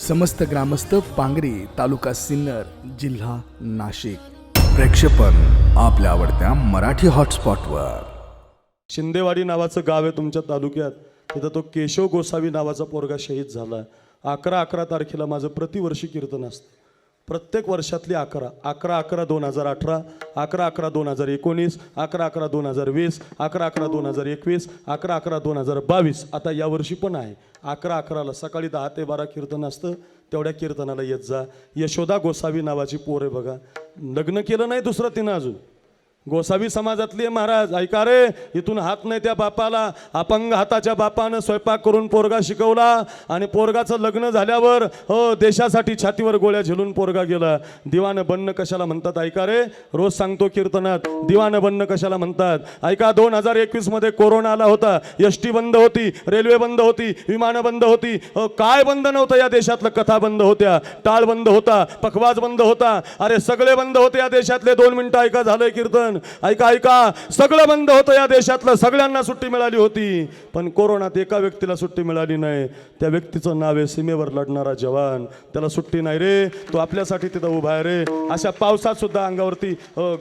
समस्त ग्रामस्थ पांगरी, तालुका सिन्नर, जिल्हा नाशिक. प्रक्षेपण आपल्या आवडत्या मराठी हॉटस्पॉटवर. शिंदेवाडी नावाचं गाव आहे तुमच्या तालुक्यात. तिथं तो केशव गोसावी नावाचा पोरगा शहीद झाला. 11 तारखेला माझं प्रतिवर्षी कीर्तन असतं. प्रत्येक वर्षातली 11/11/2018, 11/11/2019, 11/11/2020, 11/11/2021, 11/11/2022. आता यावर्षी पण आहे. 11/11ला सकाळी 10 ते 12 कीर्तन असतं. तेवढ्या कीर्तनाला येत जा. यशोदा गोसावी नावाची पोर आहे बघा. लग्न केलं नाही दुसरं तिनं अजून. गोसावी समाजातली आहे महाराज. ऐका रे, इथून हात नाही त्या बापाला. अपंग हाताच्या बापानं स्वयंपाक करून पोरगा शिकवला आणि पोरगाचं लग्न झाल्यावर देशासाठी छातीवर गोळ्या झेलून पोरगा गेला. दिवानं बनणं कशाला म्हणतात ऐका रे. रोज सांगतो कीर्तनात, दिवानं बनणं कशाला म्हणतात ऐका. 2021 मध्ये कोरोना आला होता. एसटी बंद होती, रेल्वे बंद होती, विमानं बंद होती. काय बंद नव्हतं या देशातलं. कथा बंद होत्या, टाळ बंद होता, पखवाज बंद होता. अरे सगळे बंद होते या देशातले. 2 मिनिटं ऐका, झालंय कीर्तन. ऐका ऐका, सगळं बंद होतं या देशातलं. सगळ्यांना सुट्टी मिळाली होती, पण कोरोनात एका व्यक्तीला सुट्टी मिळाली नाही. त्या व्यक्तीचं नाव आहे सीमेवर लढणारा जवान. त्याला सुट्टी नाही रे. तो आपल्यासाठी तिथं उभा आहे रे. अशा पावसात सुद्धा अंगावरती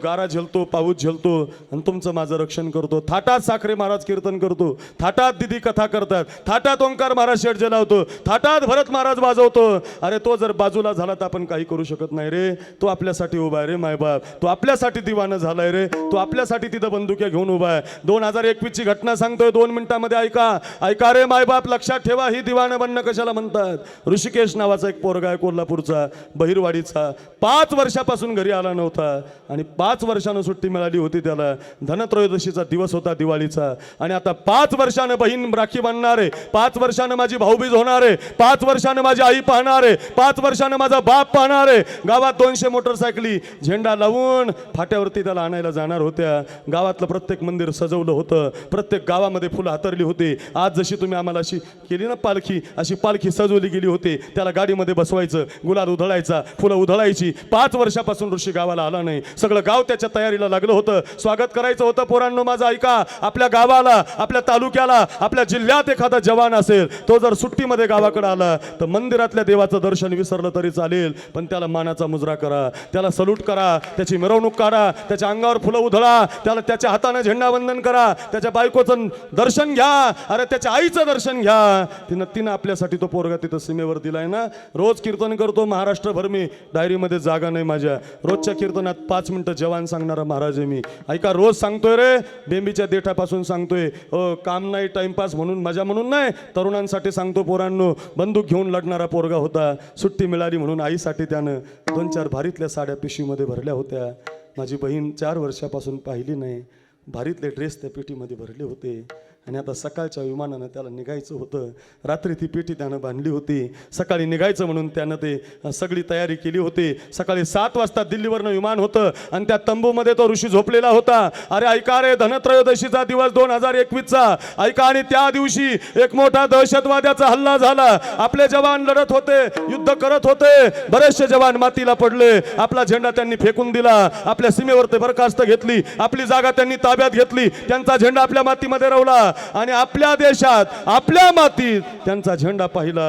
गारा झेलतो, पाऊस झेलतो आणि तुमचं माझं रक्षण करतो. थाटात साखरे महाराज कीर्तन करतो, थाटात दिदी कथा करतात, थाटात ओंकार महाराज शेडजे लावतो, थाटात भरत महाराज वाजवतो. अरे तो जर बाजूला झाला तर आपण काही करू शकत नाही रे. तो आपल्यासाठी उभा आहे रे मायबाप. तो आपल्यासाठी दिवानं झालाय रे. तो आपल्यासाठी तिथं बंदुक्या घेऊन उभा आहे. 2021 ची घटना सांगतोय 2 मिनिटांमध्ये. ऐका ऐका रे मायबाप, लक्षात ठेवा. ही दिवाणं बनणं कशाला म्हणतात. ऋषिकेश नावाचा एक पोरगा आहे कोल्हापूरचा, बहिरवाडीचा. 5 वर्षापासून घरी आला नव्हता आणि 5 वर्षानं सुट्टी मिळाली होती त्याला. धनत्रयोदशीचा दिवस होता दिवाळीचा. आणि आता 5 वर्षानं बहीण राखी बांधणार आहे, 5 वर्षानं माझी भाऊबीज होणार आहे, 5 वर्षानं माझी आई पाहणार आहे, 5 वर्षानं माझा बाप पाहणार आहे. गावात 200 मोटरसायकली झेंडा लावून फाट्यावरती त्याला आणायला जाणार होत्या. गावातलं प्रत्येक मंदिर सजवलं होतं, प्रत्येक गावामध्ये फुलं हातरली होती. आज जशी तुम्ही आम्हाला अशी केली ना पालखी, अशी पालखी सजवली गेली होती. त्याला गाडीमध्ये बसवायचं, गुलाल उधळायचा, फुलं उधळायची. 5 वर्षापासून ऋषी गावाला आला नाही. सगळं गाव त्याच्या तयारीला लागलं होतं. स्वागत करायचं होतं. पोरांनो माझं ऐका, आपल्या गावाला, आपल्या तालुक्याला, आपल्या जिल्ह्यात एखादा जवान असेल, तो जर सुट्टीमध्ये गावाकडे आला तर मंदिरातल्या देवाचं दर्शन विसरलं तरी चालेल, पण त्याला मानाचा मुजरा करा, त्याला सल्यूट करा, त्याची मिरवणूक काढा, त्याच्या अंगावर फुलं उधळा, त्याला त्याच्या हाताने झेंडावंदन करा, त्याच्या बायकोचं दर्शन घ्या, अरे त्याच्या आईचं दर्शन घ्या. तिनं आपल्यासाठी तो पोरगा तिथं सीमेवर दिलाय ना. रोज कीर्तन करतो महाराष्ट्रभर मी. डायरीमध्ये जागा नाही माझ्या. रोजच्या कीर्तनात 5 मिनिटं जवान सांगणारा महाराज आहे मी. ऐका, रोज सांगतोय रे. बेंबीच्या देठापासून सांगतोय. काम नाही, टाइमपास म्हणून, मजा म्हणून नाही, तरुणांसाठी सांगतो. पोरांनो, बंदूक घेऊन लढणारा पोरगा होता. सुट्टी मिळाली म्हणून आईसाठी त्यानं 2-4 भारीतल्या साड्या पिशवीमध्ये भरल्या होत्या. माझी बहीण 4 वर्षापासून पाहिली नाही. भारीतले ड्रेस त्या पेटीमध्ये भरले होते. आणि आता सकाळच्या विमानानं त्याला निघायचं होतं. रात्री ती पेटी त्यानं बांधली होती. सकाळी निघायचं म्हणून त्यानं ते सगळी तयारी केली होती. सकाळी 7 वाजता दिल्लीवरनं विमान होतं आणि त्या तंबूमध्ये तो ऋषी झोपलेला होता. अरे ऐका रे, धनत्रयोदशीचा दिवस 2021चा. ऐका, आणि त्या दिवशी एक मोठा दहशतवाद्याचा हल्ला झाला. आपले जवान लढत होते, युद्ध करत होते. बरेचसे जवान मातीला पडले. आपला झेंडा त्यांनी फेकून दिला. आपल्या सीमेवर ते बरखास्त घेतली. आपली जागा त्यांनी ताब्यात घेतली. त्यांचा झेंडा आपल्या मातीमध्ये रोवला आणि आपल्या देशात, आपल्या मातीत त्यांचा झेंडा पाहिला.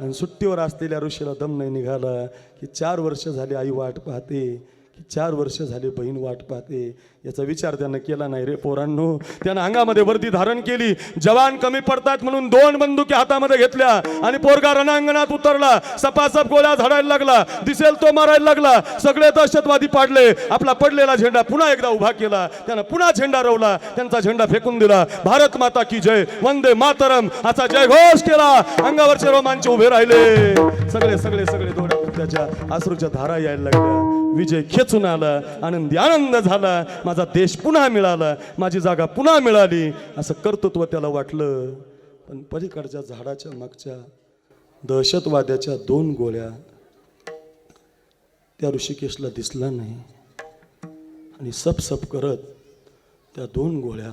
आणि सुट्टीवर असलेल्या ऋषीला दम नाही निघाला की 4 वर्ष झाली आई वाट पाहते, की 4 वर्ष झाले बहीण वाट पाहते. याचा विचार त्यानं केला नाही रे पोरांनो. त्यानं अंगामध्ये वर्दी धारण केली. जवान कमी पडतात म्हणून 2 बंदुकी हातामध्ये घेतल्या आणि पोरगा रणांगणात उतरला. सपासप गोळ्या झाडायला लागला. दिसेल तो मारायला लागला. सगळे दहशतवादी पाडले. आपला पडलेला झेंडा पुन्हा एकदा उभा केला. त्यानं पुन्हा झेंडा रोवला. त्यांचा झेंडा फेकून दिला. भारत माता की जय, वंदे मातरम असा जयघोष केला. अंगावरचे रोमांच उभे राहिले. सगळे सगळे सगळे डोळ्यात त्याच्या अश्रूच्या धारा यायला लागल्या. विजय खेचून आला. आनंदी आनंद झाला. माझा देश पुन्हा मिळाला, माझी जागा पुन्हा मिळाली, असं कर्तृत्व त्याला वाटलं. पण पलीकडच्या झाडाच्या मागच्या दहशतवाद्याच्या 2 गोळ्या त्या ऋषिकेशला दिसला नाही. आणि सप करत त्या 2 गोळ्या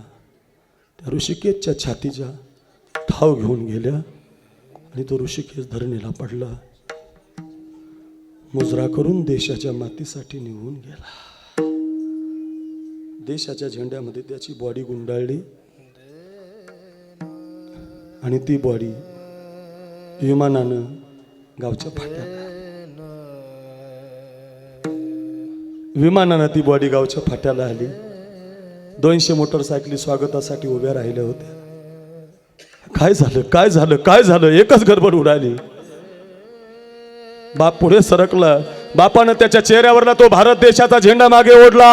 त्या ऋषिकेशच्या छातीच्या ठाव घेऊन गेल्या आणि तो ऋषिकेश धरणीला पडला. मुजरा करून देशाच्या मातीसाठी निघून गेला. देशाच्या झेंड्यामध्ये त्याची बॉडी गुंडाळली आणि ती बॉडी विमानानं गावच्या फाट्याला. विमानानं ती बॉडी गावच्या फाट्याला आली. 200 मोटरसायकली स्वागतासाठी उभ्या राहिल्या होत्या. काय झालं काय झालं काय झालं, एकच गडबड उडाली. बाप पुढे सरकला. बापानं त्याच्या चेहऱ्यावरला तो भारत देशाचा झेंडा मागे ओढला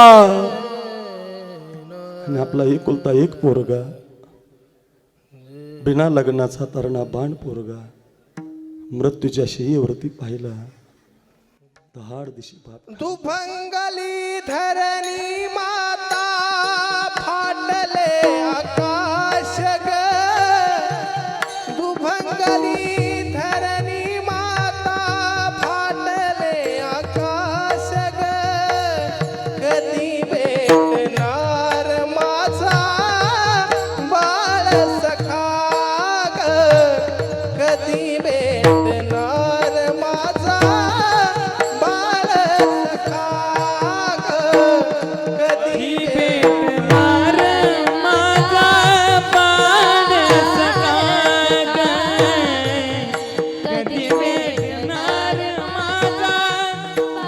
आणि आपला एकुलता एक पोरगा, बिना लग्नाचा तरणा बाण पोरगा मृत्यूच्या शय्येवरती पाहिला. दहाड दिशी बाप दुभंगली धरणी माता फाटले आकाश ग. दुभंगली धरणी माता फाटले आकाश ग. कधी भेटणार माझा बाळ सखा ग. कधी भेटणार माझा बाळ सखा ग. कधी भेटणार माझा बाळ सखा ग. कधी भेटणार माझा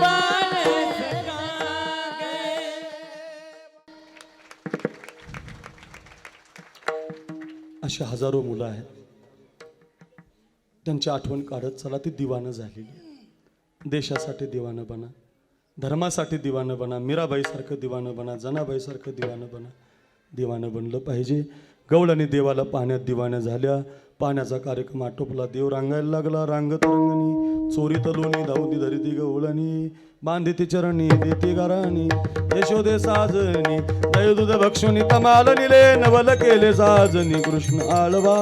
बाळ सखा ग. अशी हजारो मुलं आहेत. त्यांची आठवण काढत चला. ती दिवानं झालेली. देशासाठी दिवानं बना, धर्मासाठी दिवानं बना, मीराबाईसारखं दिवानं बना, जनाबाईसारखं दिवानं बना. दिवानं बनलं पाहिजे. गवळणी देवाला पाण्यात दिवानं झाल्या. पाण्याचा कार्यक्रम आटोपला. देव रांगायला लागला. रांगत रंगणी चोरी तलोनी धावती धरती गवळणी. बांधिती चरणी देती गाराणी. यशोदे साजनी दय दूध भक्षुनी तमाल निले. नवल केले साजनी कृष्ण आळवा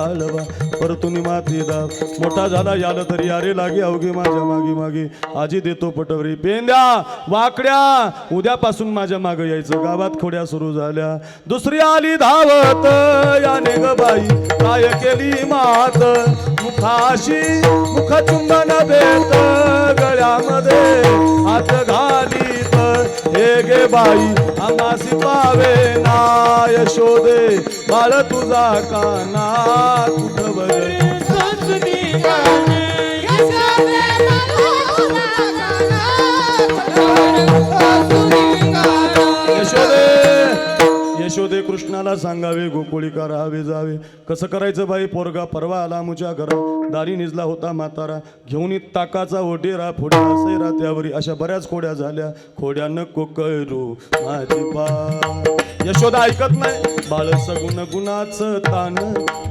आळवा. परतुनी मातीदा मोठा झाला याल तरी अरे लागे अवघे माझ्या मागे मागे. आजी देतो पटवरी पेंद्या वाकड्या. उद्यापासून माझ्या मागे यायचं. गावात खोड्या सुरू झाल्या. दुसरी आली धावत याने ग बाई काय केली मात. मुखाशी मुख चुंबन देत गळ्यामध्ये हात घालीत. हे गे बाई आमासी पावे ना. यशोदे बाळ तुझा काना कुठवर. यशोदे यशोदे कृष्णाला सांगावे गोकुळी करावे जावे. कसं करायचं बाई. पोरगा परवा आला मुझ्या घरा. दारी निजला होता म्हातारा. घेऊन ताकाचा ओटेरा फोडा सैरा त्यावरी. अशा बऱ्याच खोड्या झाल्या. खोड्या नको करू माझी बा. यशोदा ऐकत नाही. बाळ सगुण गुणाचं तान.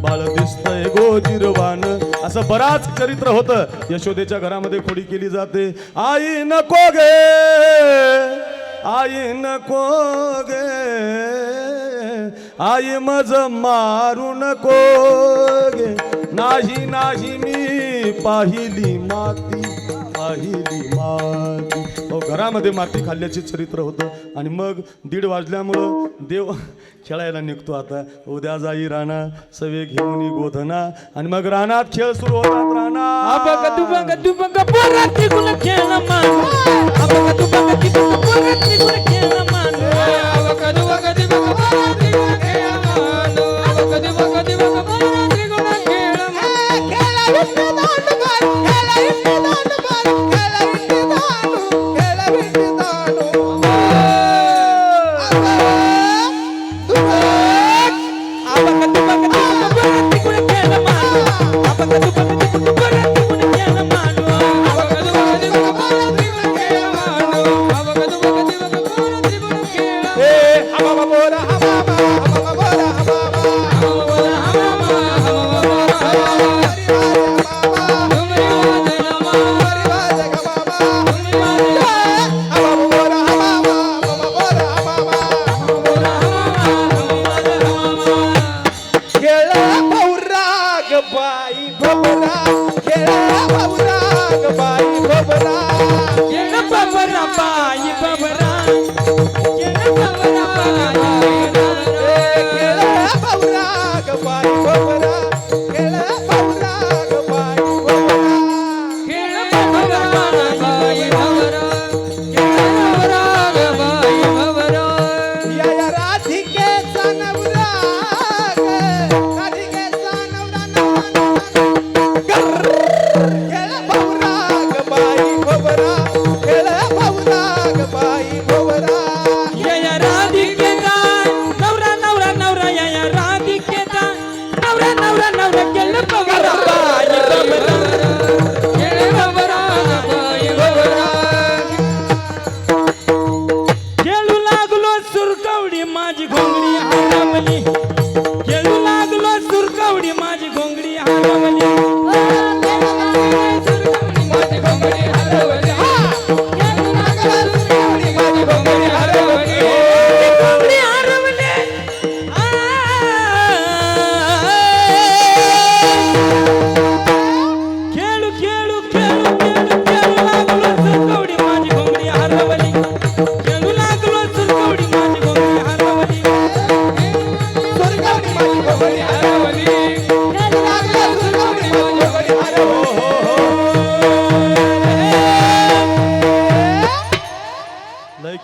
बाळ दिसतंय गोजिरवान. असं बराच चरित्र होतं. यशोदेच्या घरामध्ये खोडी केली जाते. आई नको गे आई नको गे. आई मज मारू नको गे. नाही नाही मी पाहिली माती पाहिली माती. हो घरामध्ये माती खाल्ल्याचे चरित्र होतं. आणि मग 1:30 वाजल्यामुळं देव खेळायला निघतो. आता उद्या जाई राणा सवे घेऊन गोधना. आणि मग रानात खेळ सुरू होतात. राणा दुबंग पोरात निघून खेळ मान. पोरात निघून खेळ मान.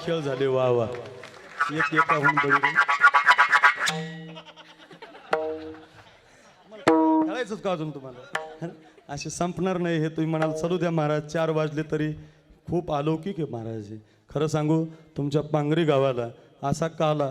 खेळ झाले वा वा एक एकाहून बळी खेळायचंच का अजून तुम्हाला असे संपणार नाही हे तुम्ही म्हणाल चालू द्या महाराज 4 वाजले तरी खूप अलौकिक आहे महाराज हे. खरं सांगू तुमच्या पांगरी गावाला असा काला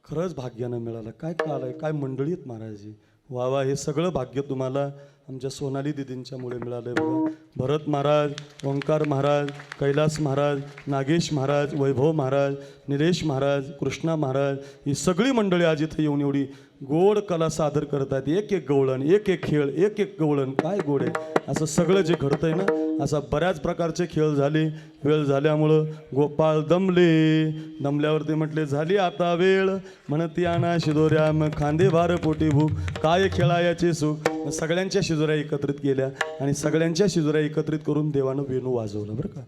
खरंच भाग्यानं मिळाला. काय काल आहे काय मंडळी आहेत महाराज वा वा हे सगळं भाग्य तुम्हाला आमच्या सोनाली दिदींच्यामुळे मिळालं बघा. भरत महाराज, ओंकार महाराज, कैलास महाराज, नागेश महाराज, वैभव महाराज, निलेश महाराज, कृष्णा महाराज ही सगळी मंडळी आज इथे येऊन एवढी गोड कला सादर करत आहेत. एक एक गवळण, एक एक खेळ, एक एक गवळण काय गोड आहे असं सगळं जे घडतंय ना. असा बऱ्याच प्रकारचे खेळ झाले. वेळ झाल्यामुळं गोपाळ दमल्यावर ते म्हटले झाली आता वेळ म्हणती आणा शिदोऱ्या मग खांदे भार पोटी भूक काय खेळायाचे सुख. सगळ्यांच्या शिजोऱ्या एकत्रित केल्या आणि सगळ्यांच्या शिजोऱ्या एकत्रित करून देवानं वेणू वाजवलं बरं का.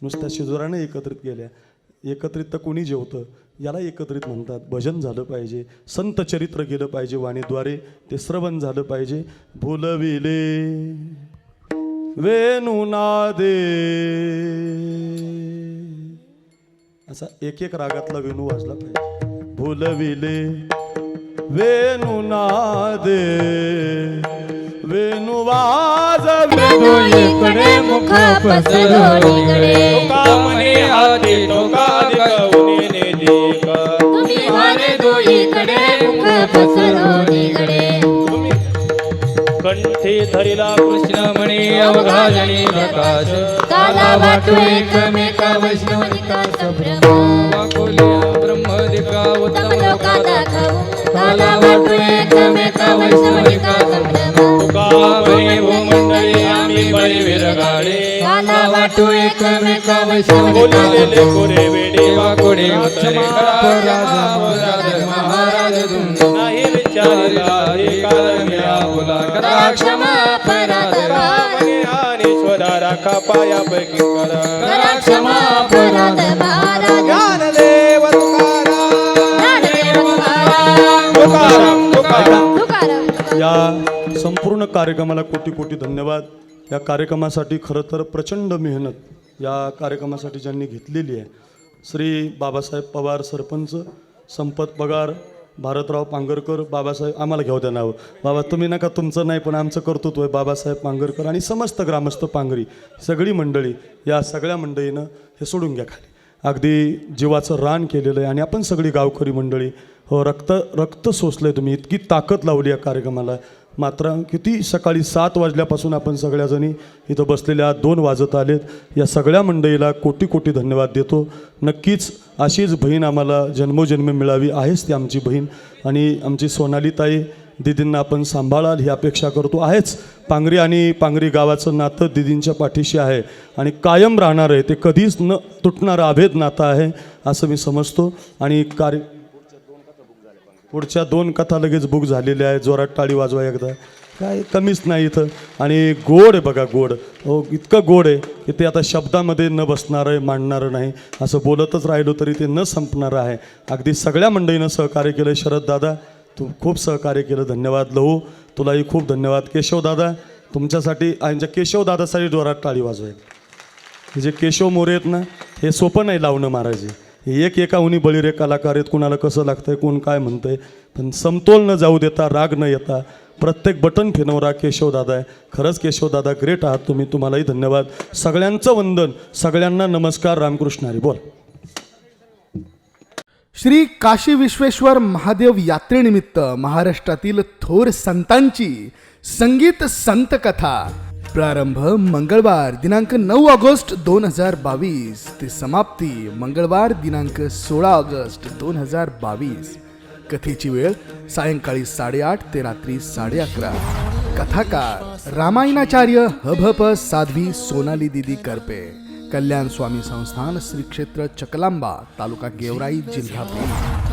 नुसत्या शिजोऱ्यानं एकत्रित केल्या. एकत्रित तर कोणी जेवतं याला एकत्रित म्हणतात. भजन झालं पाहिजे, संत चरित्र गेलं पाहिजे वाणीद्वारे, ते श्रवण झालं पाहिजे. भुलविले वेणुनादे असा एक एक रागातला वेणू वाजला पाहिजे. भुलविले वेणुनादे वेणू वाजविले इकडे मुख पसरवलीकडे कामने हाती टोका दिकवून नेली का. तुम्ही वारे दोईकडे मुख पसरवलीकडे कंठी धरिला कृष्ण म्हणे अवघा जणी प्रकाश काला वाटू एकमेका वैष्णवनिका संभ्रम वाकुल्या ब्रह्मदिका उत्तम उत्तम लोका दाखवू काला वाटू एकमेका वैष्णवनिका संभ्रम तुकामणी भूमंडळी आम्ही बळी विरगाळे काला वाटू एकमेका वैष्णवनिका बोललेले कोरे वेडे वाकोडे उतरे अपराध महाराज तुम नाही विचारला हे काल मिळा बोला करा क्षमा अपराध कामने आणि स्वरा राखा पायापैकी करा करा क्षमा अपराध महाराज ज्ञानदेव तुकाराम तुकाराम तुकाराम या संपूर्ण कार्यक्रमाला कोटी कोटी धन्यवाद. या कार्यक्रमासाठी खरं तर प्रचंड मेहनत या कार्यक्रमासाठी ज्यांनी घेतलेली आहे. श्री बाबासाहेब पवार सरपंच, संपत पगार, भारतराव पांगरकर, बाबासाहेब आम्हाला घेऊ द्या नाव बाबा तुम्ही नका तुमचं नाही पण आमचं कर्तृत्व आहे. बाबासाहेब पांगरकर आणि समस्त ग्रामस्थ पांगरी सगळी मंडळी या सगळ्या मंडळीनं हे सोडून घ्या खाली. अगदी जीवाचं रान केलेलं आहे आणि आपण सगळी गावकरी मंडळी हो रक्त सोसलं आहे तुम्ही. इतकी ताकद लावली या कार्यक्रमाला. मात्र किती सकाळी 7 वाजल्यापासून आपण सगळ्याजणी इथं बसलेल्या 2 वाजत आलेत. या सगळ्या मंडळीला कोटी कोटी धन्यवाद देतो. नक्कीच अशीच बहीण आम्हाला जन्मोजन्मी मिळावी आहेच ती आमची बहीण. आणि आमची सोनाली ताई दिदींना आपण सांभाळाल ही अपेक्षा करतो आहेच. पांगरी आणि पांगरी गावाचं नातं दिदींच्या पाठीशी आहे आणि कायम राहणार आहे. ते कधीच न तुटणारं अभेद नातं आहे असं मी समजतो. आणि पुढच्या 2 कथा लगेच बुक झालेल्या आहे. जोरात टाळी वाजवा एकदा. काय कमीच नाही इथं. आणि गोड आहे बघा गोड. हो इतकं गोड आहे की ते आता शब्दामध्ये न बसणारं आहे मांडणारं नाही. असं बोलतच राहिलो तरी ते न संपणारं आहे. अगदी सगळ्या मंडळीनं सहकार्य केलं. शरद दादा तू खूप सहकार्य केलं धन्यवाद. लहू तुलाही खूप धन्यवाद. केशव दादा तुमच्यासाठी आणि केशव दादासाठी जोरात टाळी वाजवाय. हे जे केशव मोरे आहेत ना हे सोपं नाही लावणं महाराज. हे एक एकाहुनी बळीरे कलाकार आहेत. कुणाला कसं लागतंय कोण काय म्हणतंय पण समतोल न जाऊ देता राग न येता प्रत्येक बटन फिरवणारा केशवदादा आहे. खरंच केशवदादा ग्रेट आहात तुम्ही. तुम्हालाही धन्यवाद. सगळ्यांचं वंदन. सगळ्यांना नमस्कार. रामकृष्ण हरी बोल. श्री काशी विश्वेश्वर महादेव यात्रेनिमित्त महाराष्ट्रातील थोर संतांची संगीत संत कथा प्रारंभ मंगळवार दिनांक 9 ऑगस्ट 2022 ते समाप्ती मंगळवार दिनांक 16 ऑगस्ट 2022. कथेची वेळ सायंकाळी 8:30 ते रात्री 11:30. कथाकार रामायणाचार्य हभप साध्वी सोनाली दिदी करपे. कल्याण स्वामी संस्थान श्री क्षेत्र चकलांबा तालुका गेवराई जिल्हा पुणे.